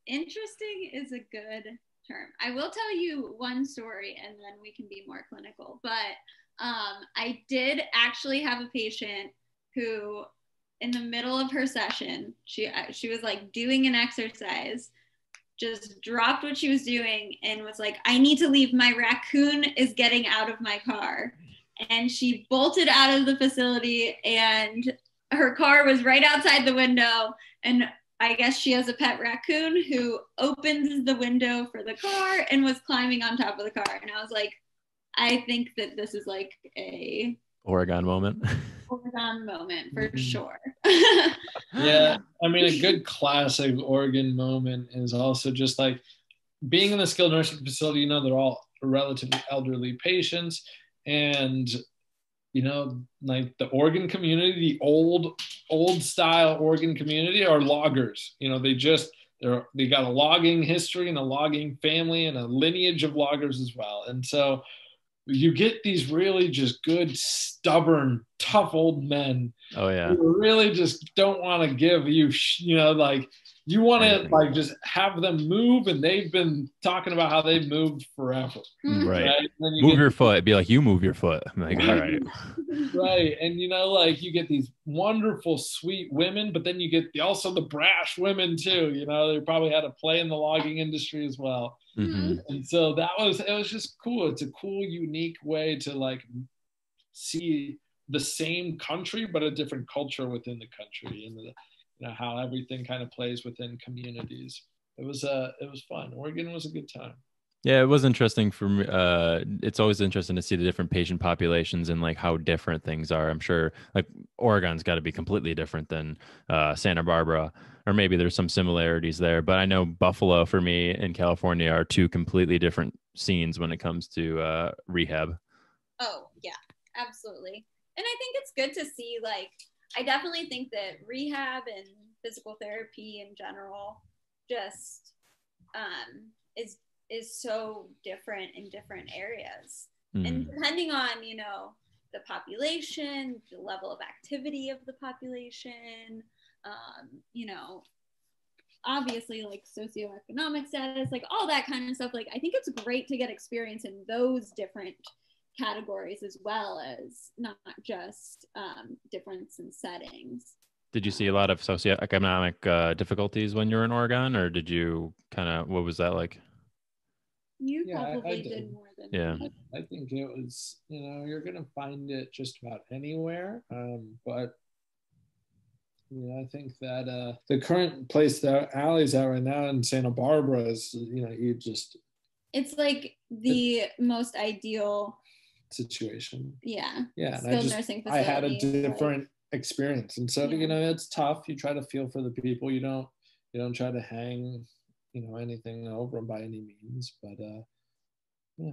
Interesting is a good term. I will tell you one story and then we can be more clinical. But I did actually have a patient who, in the middle of her session, she was like doing an exercise, just dropped what she was doing and was like, I need to leave. My raccoon is getting out of my car. And she bolted out of the facility, and her car was right outside the window. And I guess she has a pet raccoon who opens the window for the car and was climbing on top of the car. And I was like, I think that this is like a Oregon moment. Oregon moment for sure. Yeah, I mean, a good classic Oregon moment is also just like being in the skilled nursing facility. You know, they're all relatively elderly patients, and like the Oregon community, the old style Oregon community are loggers. They got a logging history and a logging family and a lineage of loggers as well. And so you get these really just good, stubborn, tough old men. Oh yeah. Who really just don't want to give you, like you want to like just have them move, and they've been talking about how they've moved forever. Right. Move your foot. Be like, you move your foot. I'm like, all right. Right. And like you get these wonderful, sweet women, but then you get also the brash women too. They probably had a play in the logging industry as well. Mm-hmm. And so it was just cool. It's a cool, unique way to like see the same country, but a different culture within the country, and how everything kind of plays within communities. It was fun. Oregon was a good time. Yeah, it was interesting for me. It's always interesting to see the different patient populations and like how different things are. I'm sure like Oregon's got to be completely different than Santa Barbara, or maybe there's some similarities there. But I know Buffalo for me and California are two completely different scenes when it comes to rehab. Oh, yeah, absolutely. And I think it's good to see, like, I definitely think that rehab and physical therapy in general just is so different in different areas. And depending on, the population, the level of activity of the population, obviously like socioeconomic status, like all that kind of stuff. Like, I think it's great to get experience in those different categories as well as not just difference in settings. Did you see a lot of socioeconomic difficulties when you were in Oregon, or did you what was that like? You probably did more than me. I think it was, you're going to find it just about anywhere. But I think that the current place that Allie's at right now in Santa Barbara is, it's like the most ideal situation. Yeah. Yeah. Skilled nursing facility. I had a different experience. And so, it's tough. You try to feel for the people. You don't try to hang, anything over them by any means. But yeah.